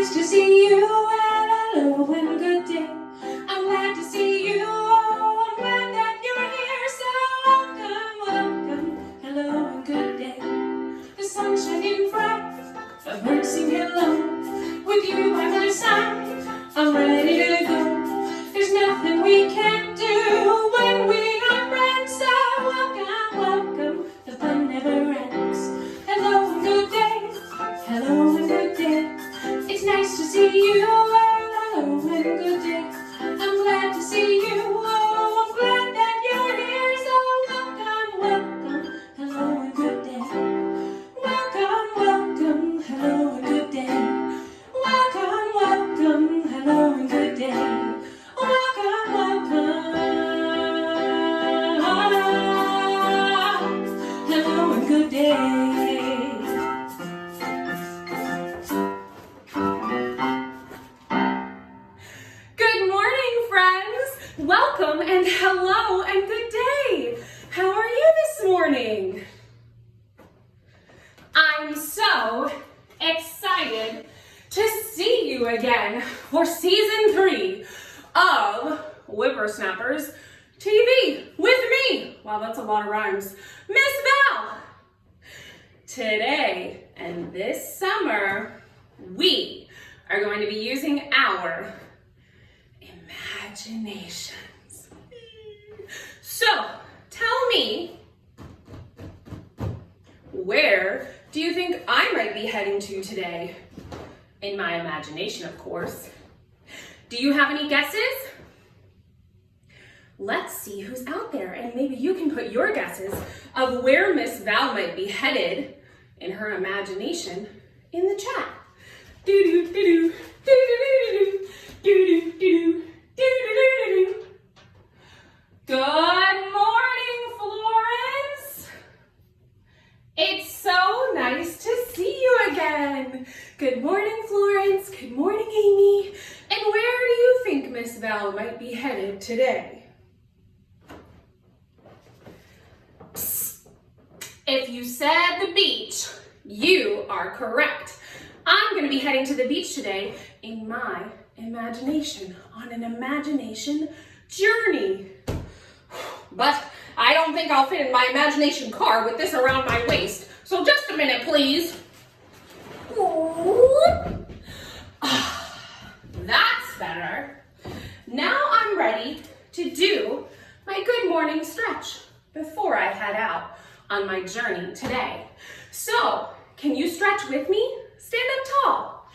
nice to see you. Hello and good day. I'm glad to see you. Oh, I'm glad that you're here. So welcome, welcome. Hello and good day. The sun's shining bright. The birds sing hello. With you by my side, I'm ready to go. There's nothing we can't do when we are friends. So welcome, welcome. The fun never ends. Hello and good day. Hello and good day. It's nice to see you. Hello and good day. I'm glad to see you. Oh, I'm glad that you're here. So welcome, welcome. Hello and good day. Welcome, welcome. Hello and good day. Welcome, welcome. Hello and good day. Welcome, welcome. Hello and good day. Welcome and hello and good day. How are you this morning? I'm so excited to see you again for season 3 of Whippersnappers TV with me. Wow, that's a lot of rhymes. Miss Val. Today and this summer, we are going to be using our imaginations. So, tell me, where do you think I might be heading to today? In my imagination, of course. Do you have any guesses? Let's see who's out there, and maybe you can put your guesses of where Miss Val might be headed in her imagination in the chat. Do-do-do-do, do-do-do-do-do, do-do-do-do. Good morning, Florence. It's so nice to see you again. Good morning, Florence. Good morning, Amy. And where do you think Miss Val might be headed today? Psst. If you said the beach, you are correct. I'm going to be heading to the beach today in my imagination, on an imagination journey. But I don't think I'll fit in my imagination car with this around my waist. So just a minute, please. That's better. Now I'm ready to do my good morning stretch before I head out on my journey today. So, can you stretch with me? Stand up tall.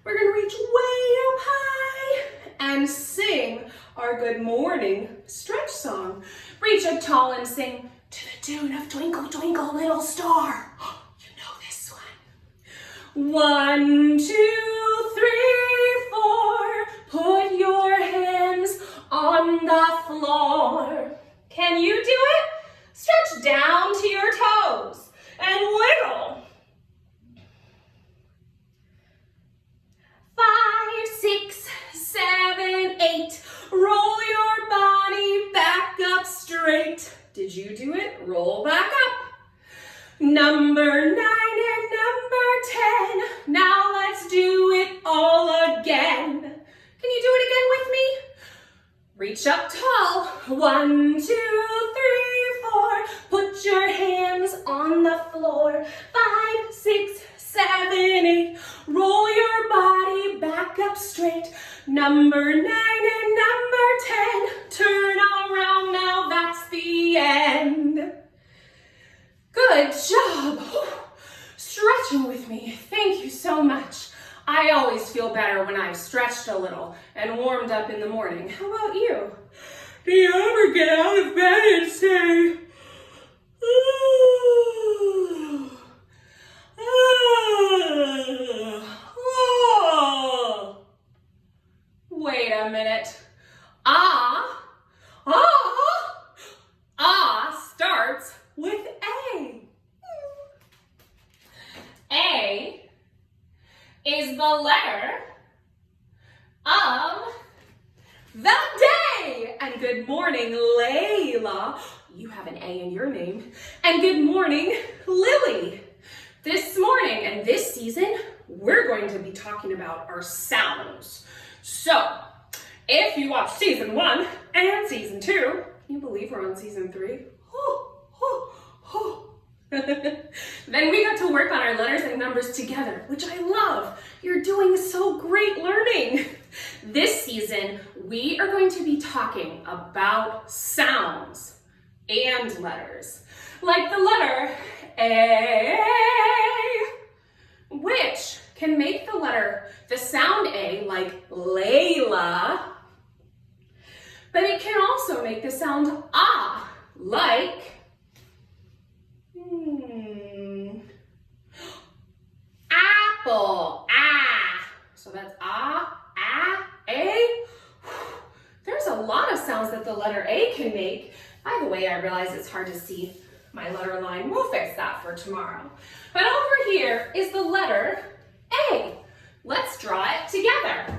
We're gonna reach way up high and sing our good morning stretch song. Reach up tall and sing to the tune of Twinkle, Twinkle, Little Star. You know this one. 1, 2, 3, 4. Put your hands on the floor. Can you do it? Stretch down to your toes and wiggle. 5, 6, 7, 8. Roll your body back up straight. Did you do it? Roll back up. Number 9 and number 10. Now let's do it all again. Can you do it again with me? Reach up tall. 1, 2, 3, 4. Put your hands on the floor. 5, 6, 7, 8. Roll your body back up straight. Number 9 and number 10. Turn around now, that's the end. Good job. Stretching with me. Thank you so much. I always feel better when I've stretched a little and warmed up in the morning. How about you? Do you ever get out of bed and say, ooh, oh. Wait a minute. Starts with A. A is the letter of the day. And good morning, Layla. You have an A in your name. And good morning, Lily. This morning and this season, we're going to be talking about our sounds. So, if you watch season 1 and season 2, can you believe we're on season 3? Then we got to work on our letters and numbers together, which I love. You're doing so great learning. This season, we are going to be talking about sounds and letters, like the letter A, which can make the sound A like Layla, but it can also make the sound Ah, like apple, ah. So that's ah, A. There's a lot of sounds that the letter A can make. By the way, I realize it's hard to see my letter line. We'll fix that for tomorrow. But over here is the letter A. Let's draw it together.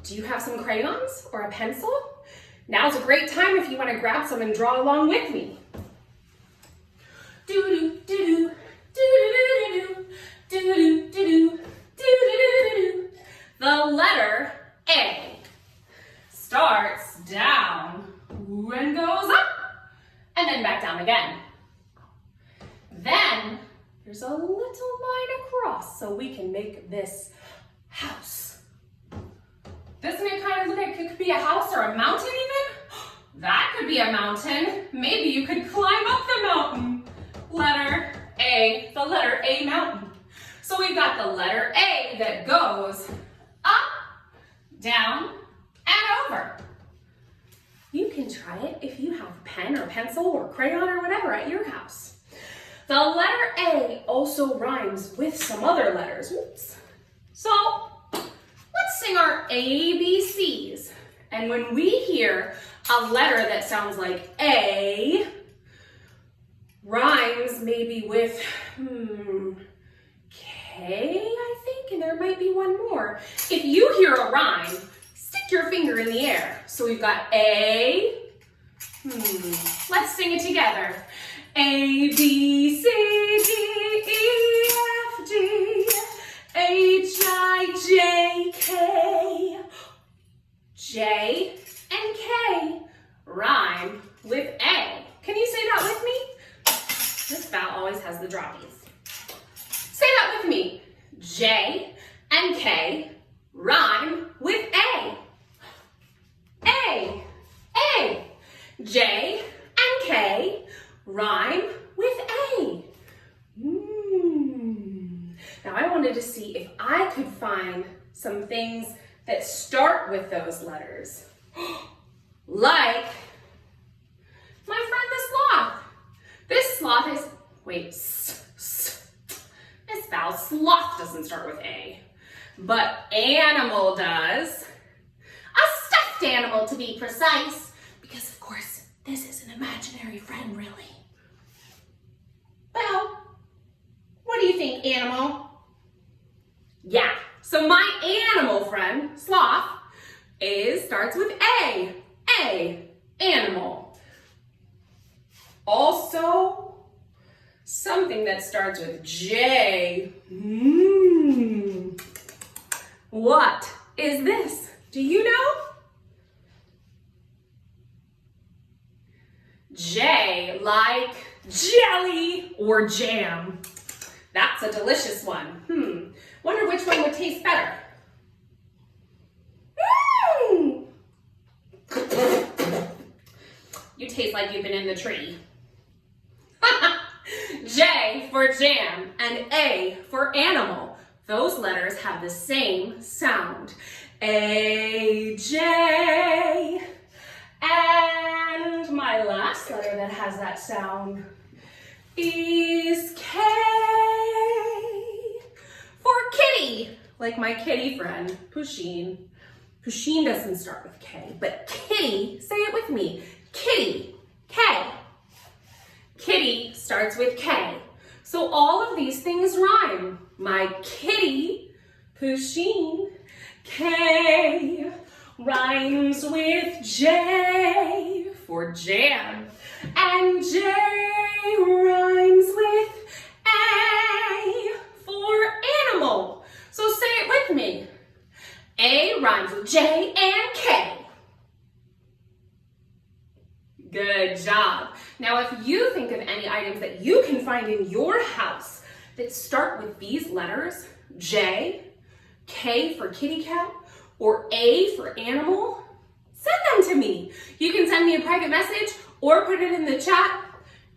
Do you have some crayons or a pencil? Now's a great time if you want to grab some and draw along with me. Do-do, do-do, do-do-do-do, do-do, do-do, do-do-do-do. The letter A starts down and goes up and then back down again. Then there's a little line across so we can make this house. Doesn't it kind of look like it could be a house or a mountain even? That could be a mountain. Maybe you could climb up the mountain. Letter A, the letter A mountain. So we've got the letter A that goes up, down, and over. You can try it if you have a pen or pencil or crayon or whatever at your house. The letter A also rhymes with some other letters. Oops. So let's sing our ABCs. And when we hear a letter that sounds like A, rhymes maybe with K, I think, and there might be one more. If you hear a rhyme, stick your finger in the air. So we've got A, let's sing it together. A, B, C, D, E, F, G, H, I, J, K. J and K rhyme with A. Can you say that with me? This Val always has the droppies. Say that with me. J and K rhyme with A. A, A. J and K rhyme with A. Now I wanted to see if I could find some things that start with those letters. Like my friend the sloth. This sloth is, this foul sloth doesn't start with A, but animal does. A stuffed animal to be precise, because of course this is an imaginary friend really. Well, what do you think, animal? Yeah, so my animal friend, sloth, starts with A, animal. Also, something that starts with J. What is this? Do you know? J, like jelly or jam. That's a delicious one. Wonder which one would taste better. You taste like you've been in the tree. J for jam and A for animal. Those letters have the same sound. A, J. And my last letter that has that sound is K for kitty. Like my kitty friend, Pusheen. Pusheen doesn't start with K, but kitty, say it with me. Kitty, K. Kitty starts with K. So all of these things rhyme. My kitty, Pusheen, K, rhymes with J for jam. And J rhymes with A. A rhymes with J and K. Good job. Now, if you think of any items that you can find in your house that start with these letters, J, K for kitty cat, or A for animal, send them to me. You can send me a private message or put it in the chat.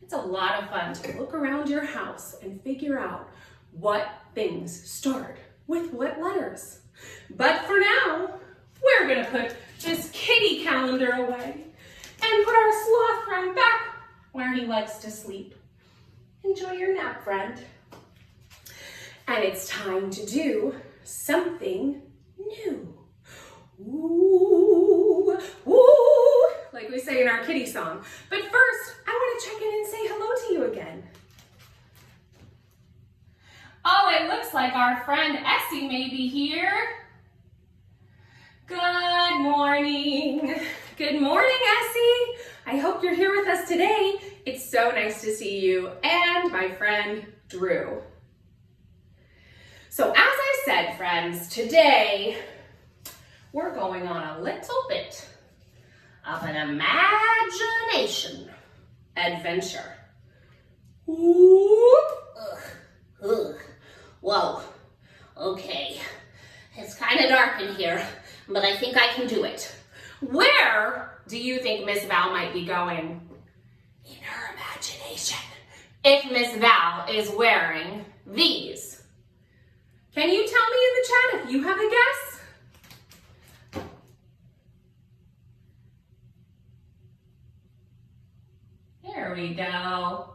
It's a lot of fun to look around your house and figure out what things start with what letters. But for now, we're gonna put this kitty calendar away and put our sloth friend back where he likes to sleep. Enjoy your nap, friend. And it's time to do something new. Ooh, ooh, like we say in our kitty song. But first, I want to check in and say hello to you again. Oh, it looks like our friend Essie may be here. Good morning. Good morning, Essie. I hope you're here with us today. It's so nice to see you and my friend Drew. So as I said, friends, today we're going on a little bit of an imagination adventure. Ooh. Ugh. Whoa. Okay. It's kind of dark in here, but I think I can do it. Where do you think Miss Val might be going? In her imagination. If Miss Val is wearing these. Can you tell me in the chat if you have a guess? There we go.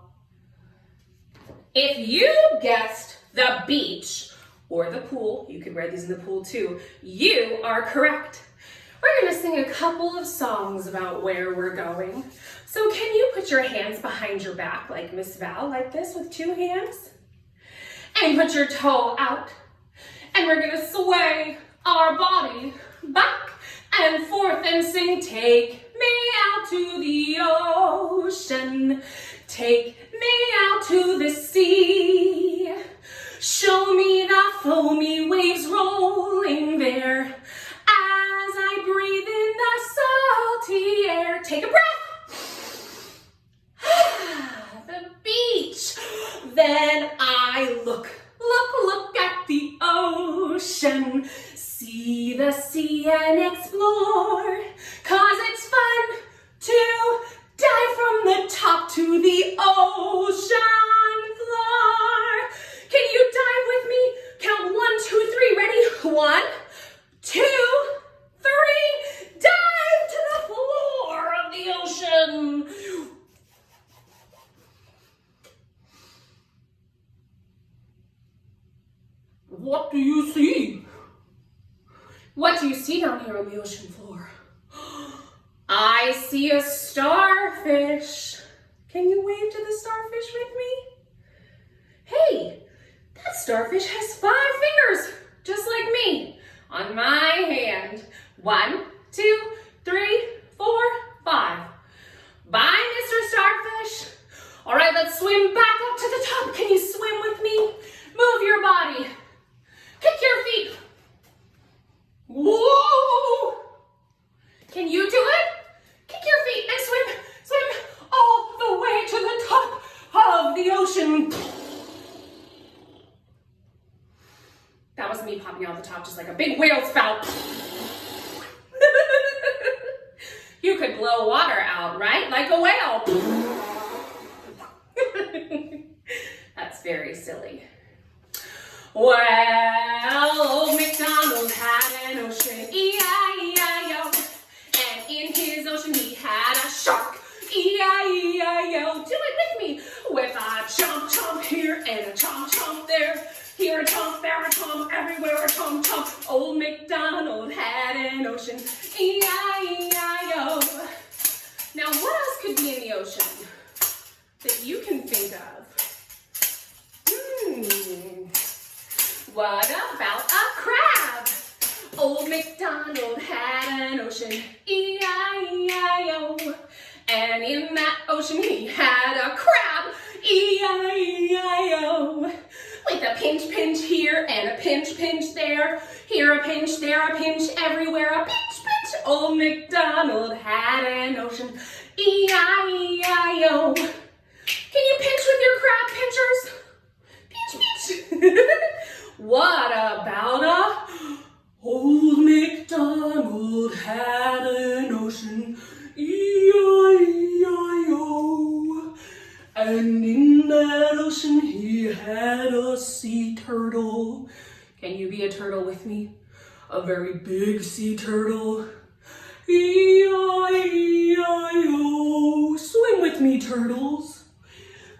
If you guessed the beach or the pool, you could wear these in the pool too, you are correct. We're gonna sing a couple of songs about where we're going. So can you put your hands behind your back like Miss Val, like this with two hands? And put your toe out. And we're gonna sway our body back and forth and sing, take me out to the ocean. Take me out to the sea. Show me the foamy waves rolling there as I breathe in the salty air. Take a breath. The beach. Then I look at the ocean. See the sea and explore. 'Cause it's fun to dive from the top to the ocean floor. Can you dive with me? Count 1, 2, 3. Ready? 1, 2, 3. Dive to the floor of the ocean. What do you see? What do you see down here on the ocean floor? I see a starfish. Can you wave to the starfish with me? Hey, that starfish has 5 fingers, just like me, on my hand. 1, 2, 3, 4, 5. Bye, Mr. Starfish. All right, let's swim back up to the top. Can you swim with me? Move your body. Kick your feet. Whoa! Can you do it? Kick your feet and swim all the way to the top of the ocean. That was me popping out the top just like a big whale spout. You could blow water out, right? Like a whale. That's very silly. Well, old MacDonald had an ocean, E-I-E-I-O. And in his ocean he had a shark, E-I-E-I-O. Do it with me. With a chomp chomp here and a chomp chomp there. Here a chomp, there a chomp, everywhere a chomp chomp. Old MacDonald had an ocean, E-I-E-I-O. Now what else could be in the ocean that you can think of? What about a crab? Old MacDonald had an ocean, E-I-E-I-O. And in that ocean he had a crab, E-I-E-I-O. With a pinch pinch here and a pinch pinch there. there. Here a pinch, there a pinch, everywhere a pinch, pinch. Old MacDonald had an ocean, E-I-E-I-O. Can you pinch with your crab pinchers? Pinch, pinch. What about old MacDonald had an ocean, E-I-E-I-O. And in that ocean he had a sea turtle. Can you be a turtle with me? A very big sea turtle. E-I-E-I-O. Swim with me, turtles.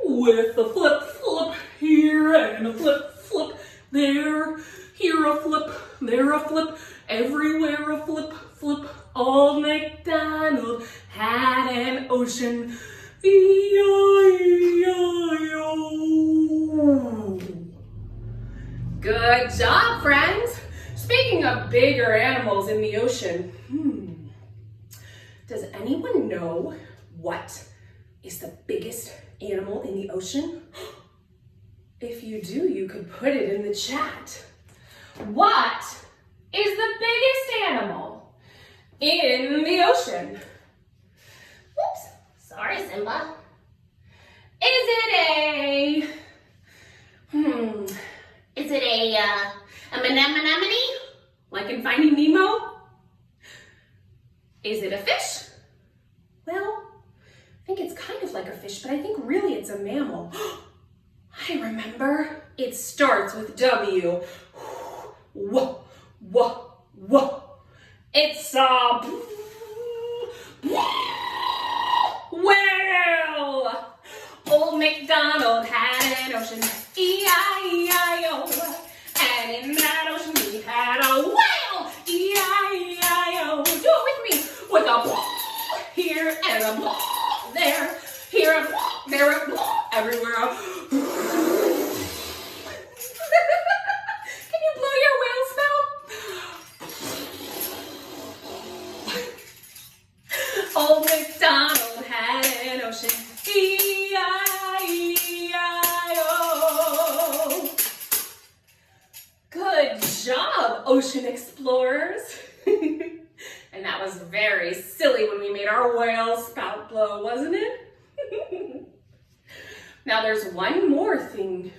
With a flip, flip here and a flip, flip there. Here a flip, there a flip, everywhere a flip, flip. Old MacDonald had an ocean, E-I-E-I-O. Good job, friends. Speaking of bigger animals in the ocean, does anyone know what is the biggest animal in the ocean? If you do, you could put it in the chat. What is the biggest animal in the ocean? Whoops, sorry, Simba. Is it a anemone? like in Finding Nemo? Is it a fish? Well, I think it's kind of like a fish, but I think really it's a mammal. I remember. It starts with W. Whoa, whoa, whoa. It's a whale. Old MacDonald had an ocean, E-I-E-I-O. And in that ocean he had a whale, E-I-E-I-O. Do it with me. With a here and a there. Here a there a everywhere. Can you blow your whale smell? Old MacDonald had an ocean, E-I-E-I-O. Good job, ocean explorers. And that was very silly when we made our whale spout blow, wasn't it? Now there's one more thing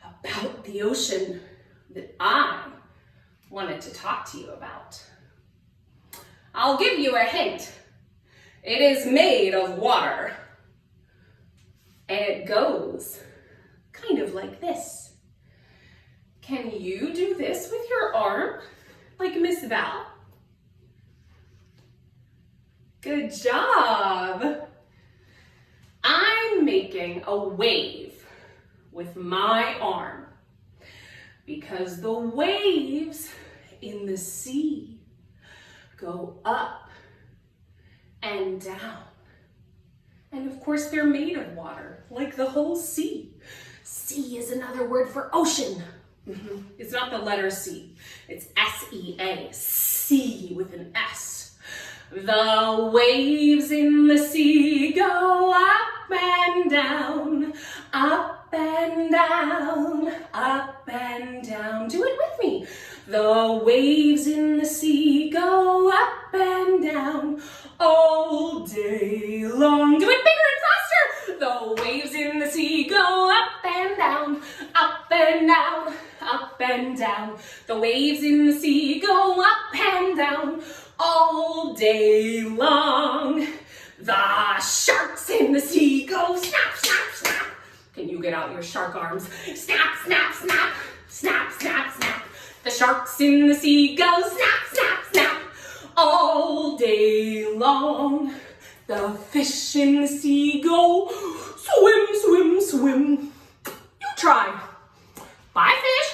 about the ocean that I wanted to talk to you about. I'll give you a hint. It is made of water. And it goes kind of like this. Can you do this with your arm, like Miss Val? Good job. I'm making a wave with my arm because the waves in the sea go up and down. And of course they're made of water, like the whole sea. Sea is another word for ocean. It's not the letter C, it's S-E-A, sea with an S. The waves in the sea go up and down, up and down, up and down. Do it with me. The waves in the sea go up and down all day long. Do it bigger and faster. The waves in the sea go up and down, up and down, up and down. The waves in the sea go up and down all day long. The sharks in the sea go snap, snap, snap. Can you get out your shark arms? Snap, snap, snap, snap, snap, snap. The sharks in the sea go snap, snap, snap all day long. The fish in the sea go swim, swim, swim. You try. Bye, fish.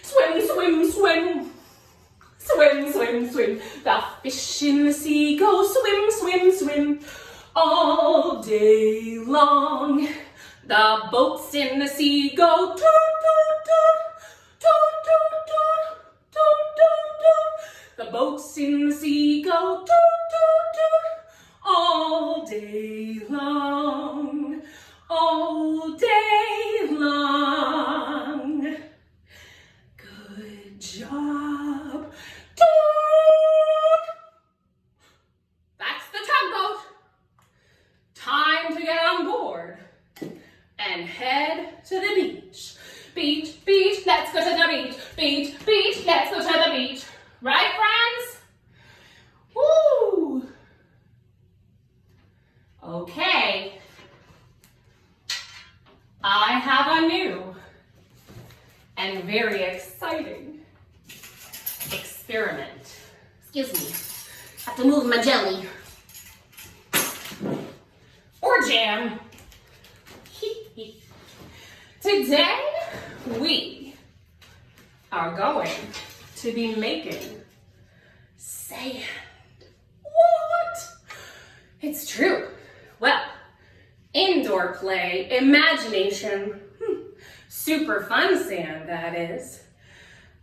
Swim, swim, swim. Swim, swim, swim. The fish in the sea go swim, swim, swim all day long. The boats in the sea go toot, toot, toot, toot, toot, toot, toot, toot, toot. The boats in the sea go toot, toot, toot all day long, all day long. job. Toot! That's the tugboat. Time to get on board and head to the beach. Beach, beach, let's go to the beach. Beach, beach, let's go to the beach. Right, friends? Woo! Okay. I have a new and very exciting experiment. Excuse me. Have to move my jelly. Or jam. Today, we are going to be making sand. What? It's true. Well, indoor play, imagination, super fun sand, that is.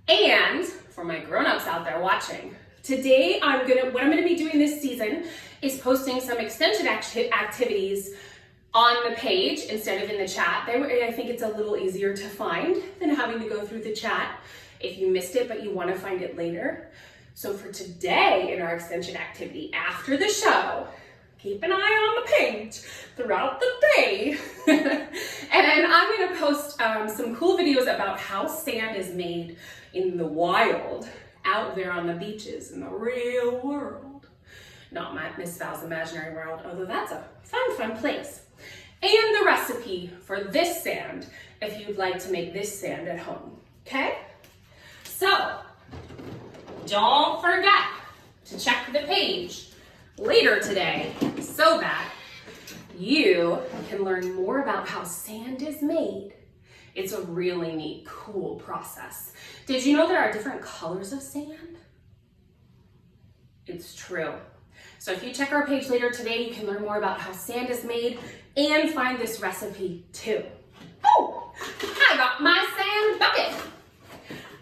And for my grown-ups out there watching, today what I'm gonna be doing this season is posting some extension activities on the page instead of in the chat. I think it's a little easier to find than having to go through the chat if you missed it but you want to find it later. So for today in our extension activity after the show, keep an eye on the page throughout the day. And I'm going to post some cool videos about how sand is made in the wild out there on the beaches in the real world. Not Miss Val's imaginary world, although that's a fun place. And the recipe for this sand if you'd like to make this sand at home, okay? So, don't forget to check the page later today so that you can learn more about how sand is made. It's a really neat, cool process. Did you know there are different colors of sand? It's true. So if you check our page later today, you can learn more about how sand is made and find this recipe too. Oh, I got my sand bucket.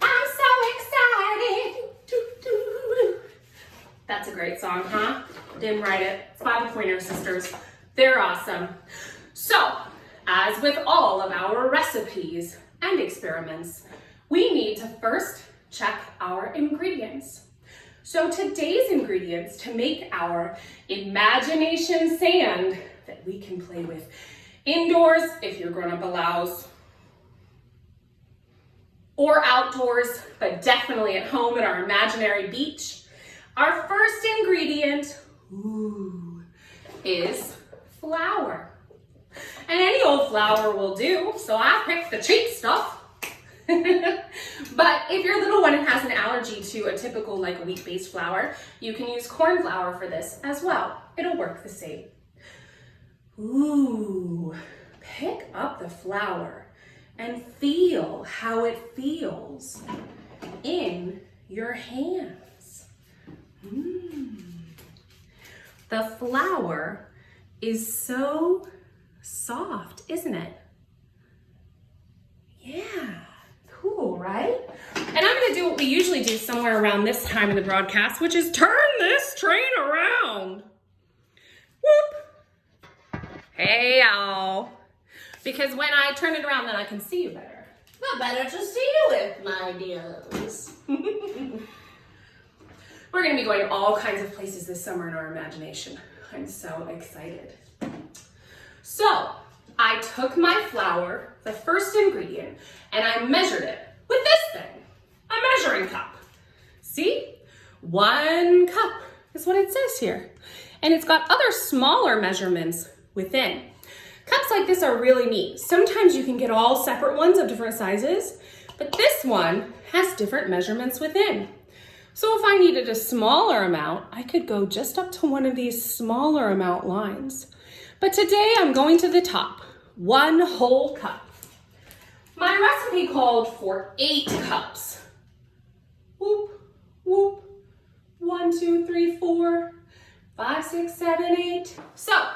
I'm so excited. That's a great song, huh? Didn't write it. It's by the Pointer Sisters. They're awesome. So, as with all of our recipes and experiments, we need to first check our ingredients. So today's ingredients to make our imagination sand that we can play with indoors, if your grown-up allows, or outdoors, but definitely at home at our imaginary beach. Our first ingredient is flour. And any old flour will do, so I picked the cheap stuff. But if your little one has an allergy to a typical like wheat-based flour, you can use corn flour for this as well. It'll work the same. Ooh, pick up the flour and feel how it feels in your hands. The flour is so soft, isn't it? Yeah. Cool, right? And I'm going to do what we usually do somewhere around this time in the broadcast, which is turn this train around. Whoop. Hey, y'all. Because when I turn it around, then I can see you better. Not better to see you with, my dears. We're going to be going all kinds of places this summer in our imagination. I'm so excited. So, I took my flour, the first ingredient, and I measured it with this thing, a measuring cup. See? 1 cup is what it says here. And it's got other smaller measurements within. Cups like this are really neat. Sometimes you can get all separate ones of different sizes, but this one has different measurements within. So if I needed a smaller amount, I could go just up to one of these smaller amount lines. But today I'm going to the top, 1 whole cup. My recipe called for 8 cups. Whoop, whoop. 1, 2, 3, 4, 5, 6, 7, 8. So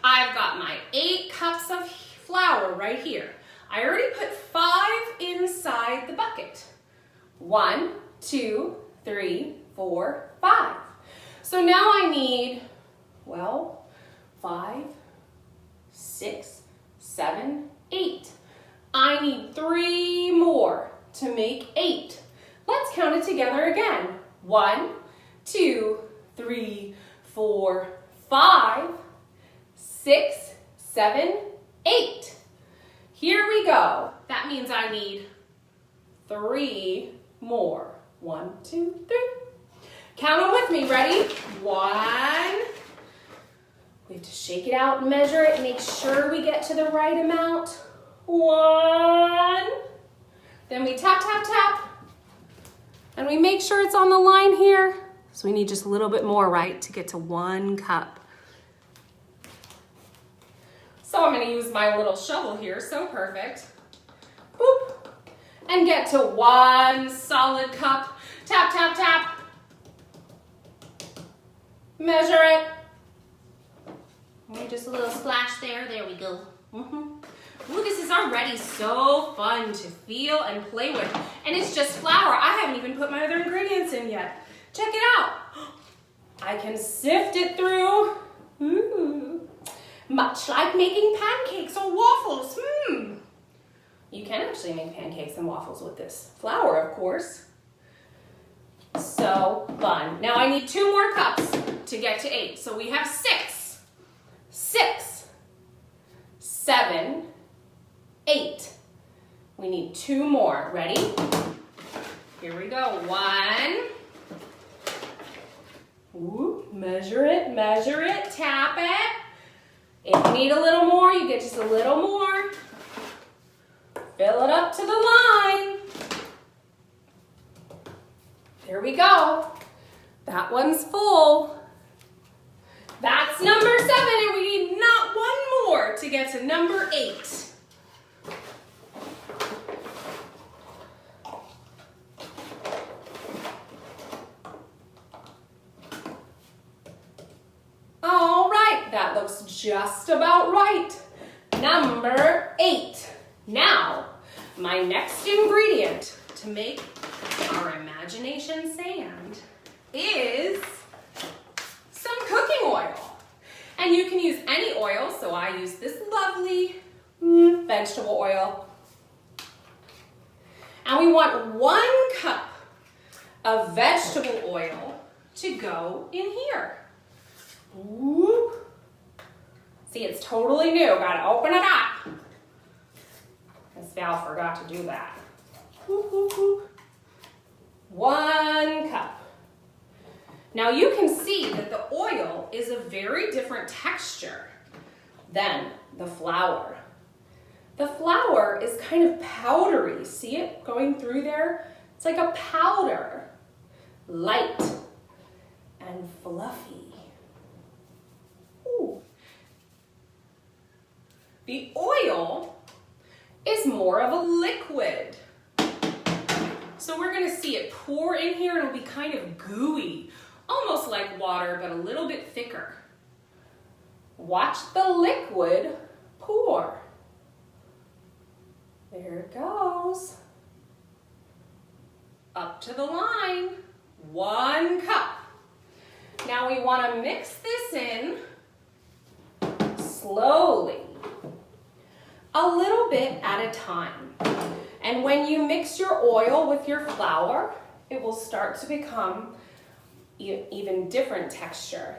I've got my 8 cups of flour right here. I already put 5 inside the bucket. 1, 2, 3, 4, 5. So now I need, well, 5, 6, 7, 8. I need 3 more to make 8. Let's count it together again. 1, 2, 3, 4, 5, 6, 7, 8. Here we go. That means I need 3 more. 1, 2, 3. Count them with me. Ready? 1. We have to shake it out and measure it. Make sure we get to the right amount. 1. Then we tap, tap, tap. And we make sure it's on the line here. So we need just a little bit more, right, to get to 1 cup. So I'm going to use my little shovel here, so perfect. Boop. And get to 1 solid cup. Tap, tap, tap. Measure it. And just a little splash there. There we go. Ooh, this is already so fun to feel and play with. And it's just flour. I haven't even put my other ingredients in yet. Check it out. I can sift it through. Ooh. Much like making pancakes or waffles. You can actually make pancakes and waffles with this flour, of course. So fun. Now I need 2 more cups to get to 8. So we have 6, 6, 7, 8. We need 2 more. Ready? Here we go. 1. Ooh, measure it, tap it. If you need a little more, you get just a little more. Fill it up to the line. There we go. That one's full. That's number 7, and we need not 1 more to get to number 8. All right, that looks just about right. Number 8. Now, my next ingredient to make our imagination sand is some cooking oil. And you can use any oil, so I use this lovely vegetable oil. And we want 1 cup of vegetable oil to go in here. Whoop. See, it's totally new. Gotta open it up. Miss Val forgot to do that. Whoop, whoop, whoop. 1 cup. Now you can see that the oil is a very different texture than the flour. The flour is kind of powdery. See it going through there? It's like a powder. Light and fluffy. Ooh. The oil is more of a liquid. So we're gonna see it pour in here and it'll be kind of gooey, almost like water, but a little bit thicker. Watch the liquid pour. There it goes. Up to the line, 1 cup. Now we wanna mix this in slowly, a little bit at a time. And when you mix your oil with your flour, it will start to become even different texture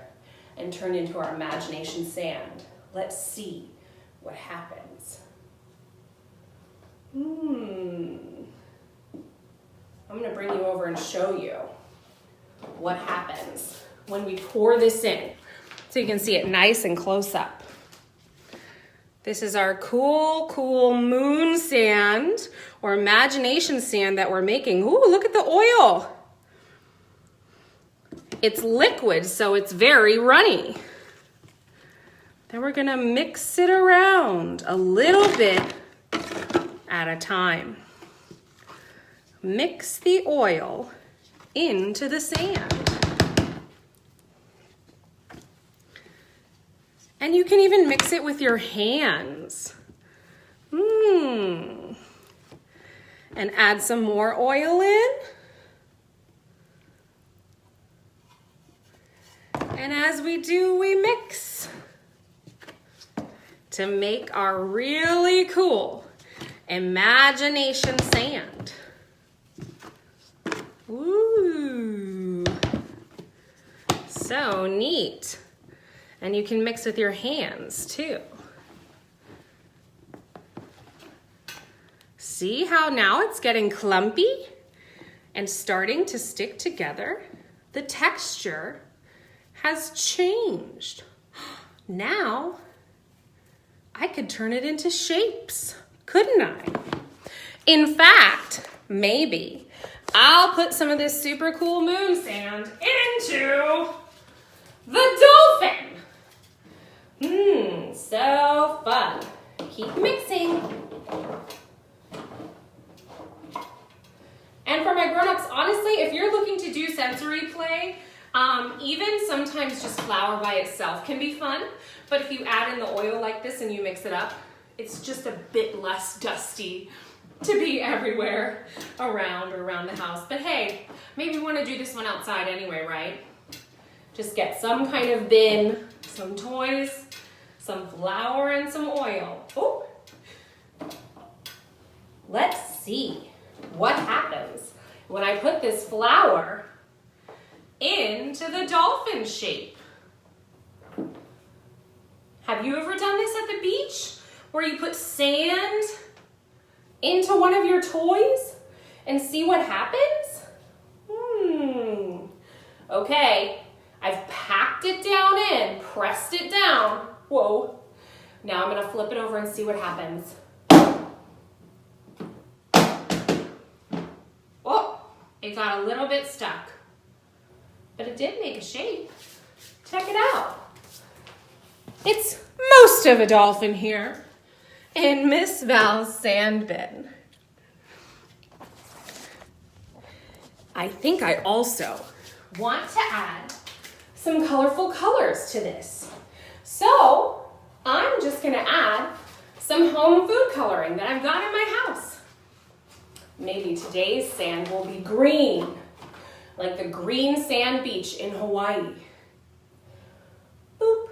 and turn into our imagination sand. Let's see what happens. I'm gonna bring you over and show you what happens when we pour this in. So you can see it nice and close up. This is our cool, cool moon sand or imagination sand that we're making. Ooh, look at the oil. It's liquid, so it's very runny. Then we're gonna mix it around a little bit at a time. Mix the oil into the sand. And you can even mix it with your hands. And add some more oil in. And as we do, we mix to make our really cool imagination sand. Ooh, so neat. And you can mix with your hands too. See how now it's getting clumpy and starting to stick together? The texture has changed. Now I could turn it into shapes, couldn't I? In fact, maybe I'll put some of this super cool moon sand into the dolphin. So fun. Keep mixing. And for my grown-ups, honestly, if you're looking to do sensory play, even sometimes just flour by itself can be fun. But if you add in the oil like this and you mix it up, it's just a bit less dusty to be everywhere around the house. But hey, maybe we want to do this one outside anyway, right? Just get some kind of bin, some toys, some flour, and some oil. Oh, let's see what happens when I put this flour into the dolphin shape. Have you ever done this at the beach where you put sand into one of your toys and see what happens? Okay, I've packed it down in, pressed it down. Whoa. Now I'm gonna flip it over and see what happens. Oh, it got a little bit stuck, but it did make a shape. Check it out. It's most of a dolphin here in Miss Val's sand bin. I think I also want to add some colorful colors to this. So I'm just gonna add some home food coloring that I've got in my house. Maybe today's sand will be green, like the green sand beach in Hawaii. Boop,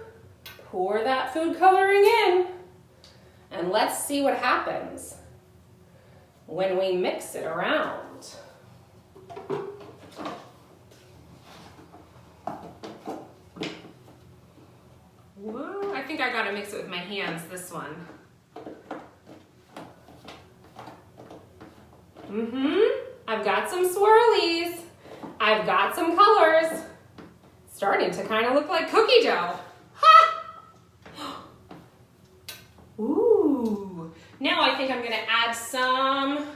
pour that food coloring in, and let's see what happens when we mix it around. Whoa, I think I gotta mix it with my hands, this one. I've got some swirlies. I've got some colors. Starting to kind of look like cookie dough. Ha! Ooh. Now I think I'm gonna add some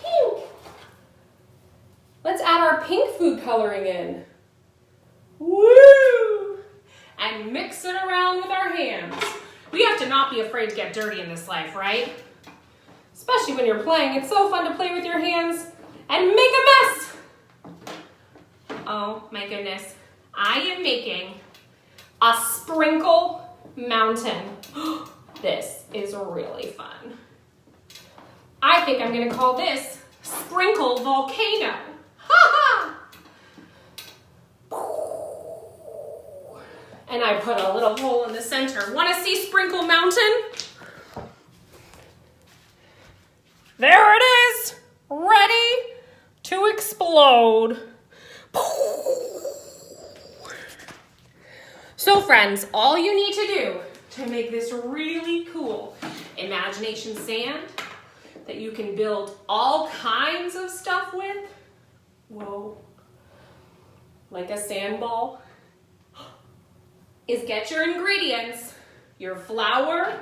pink. Let's add our pink food coloring in. Woo! And mix it around with our hands. We have to not be afraid to get dirty in this life, right? Especially when you're playing. It's so fun to play with your hands and make a mess. Oh my goodness. I am making a sprinkle mountain. This is really fun. I think I'm gonna call this Sprinkle Volcano. Ha ha! And I put a little hole in the center. Wanna see Sprinkle Mountain? There it is, ready to explode. So friends, all you need to do to make this really cool imagination sand that you can build all kinds of stuff with, whoa, like a sand ball, is get your ingredients, your flour,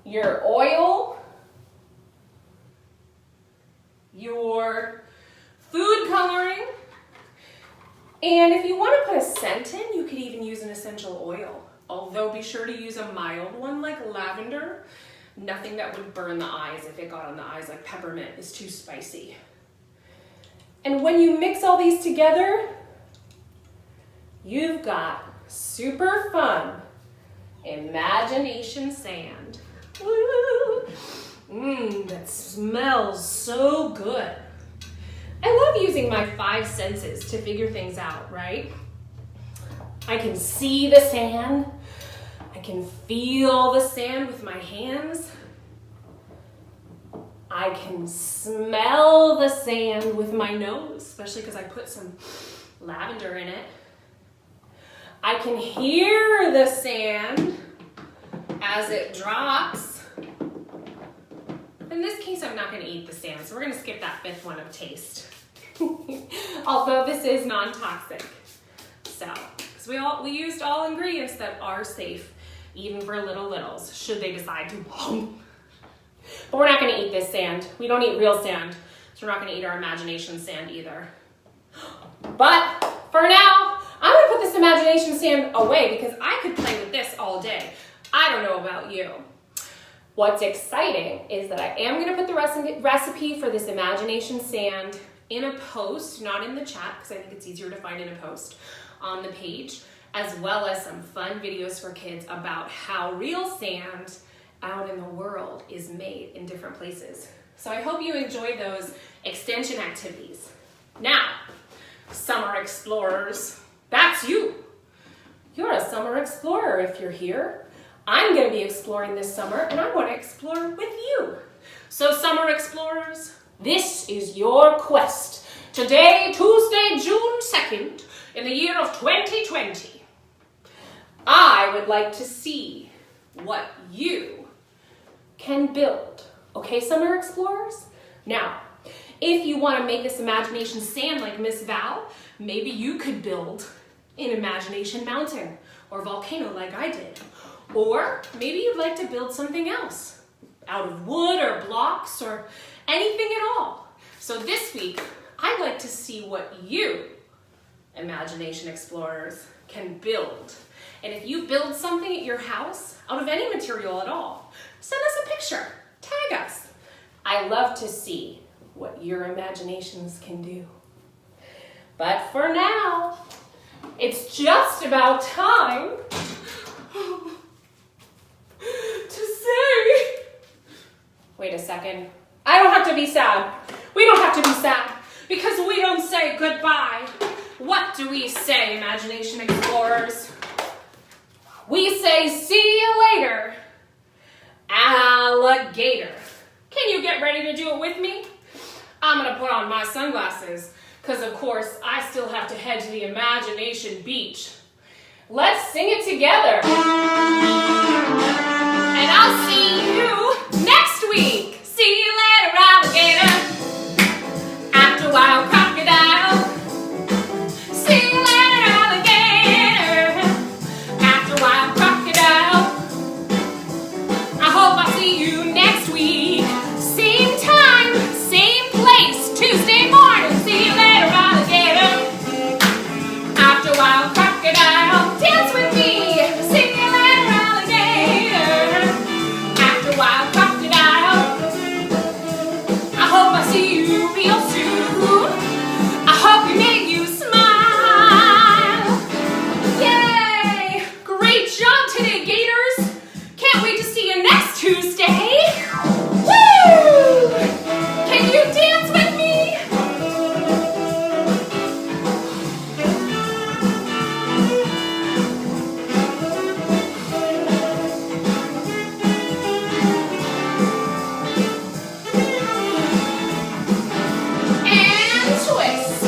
your oil, your food coloring, and if you want to put a scent in, you could even use an essential oil. Although be sure to use a mild one like lavender. Nothing that would burn the eyes. If it got on the eyes like peppermint is too spicy. And when you mix all these together, you've got super fun imagination sand. Woo! That smells so good. I love using my 5 senses to figure things out, right? I can see the sand. I can feel the sand with my hands. I can smell feel the sand with my nose, especially because I put some lavender in it. I can hear the sand as it drops. In this case, I'm not going to eat the sand, so we're going to skip that fifth one of taste. Although this is non-toxic. So, because we used all ingredients that are safe, even for little littles, should they decide to. But we're not going to eat this sand. We don't eat real sand, so we're not going to eat our imagination sand either. But for now, I'm going to put this imagination sand away because I could play with this all day. I don't know about you. What's exciting is that I am going to put the recipe for this imagination sand in a post, not in the chat, because I think it's easier to find in a post on the page, as well as some fun videos for kids about how real sand out in the world is made in different places. So I hope you enjoy those extension activities. Now, summer explorers, that's you. You're a summer explorer if you're here. I'm going to be exploring this summer, and I want to explore with you. So summer explorers, this is your quest. Today, Tuesday, June 2nd, in the year of 2020, I would like to see what you can build. Okay, summer explorers? Now, if you want to make this imagination sand like Miss Val, maybe you could build an imagination mountain or volcano like I did. Or maybe you'd like to build something else out of wood or blocks or anything at all. So this week, I'd like to see what you, imagination explorers, can build. And if you build something at your house out of any material at all, send us a picture, tag us. I love to see what your imaginations can do. But for now, it's just about time to say, wait a second, I don't have to be sad. We don't have to be sad because we don't say goodbye. What do we say, imagination explorers? We say, see you later, alligator. Can you get ready to do it with me? I'm gonna put on my sunglasses because of course I still have to head to the imagination beach. Let's sing it together. And I'll see you next week. See you later, alligator. After a while, crocodile. See you later, alligator. After a while, crocodile. I hope I see you next week. Same time, same place, Tuesday morning. See you later, alligator. After a while, crocodile. Dance with me. See you later, alligator. After a while, crocodile. I hope I see you real soon. I hope we made you smile. Yay! Great job today, Gators. Can't wait to see you next Tuesday. Woo! Can you dance with me? And twist.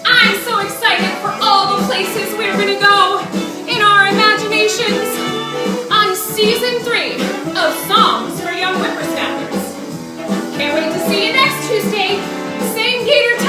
I'm so excited for all the places we're gonna go in our imaginations on season 3 of Songs for Young Whippersnappers. Can't wait to see you next Tuesday. Same gator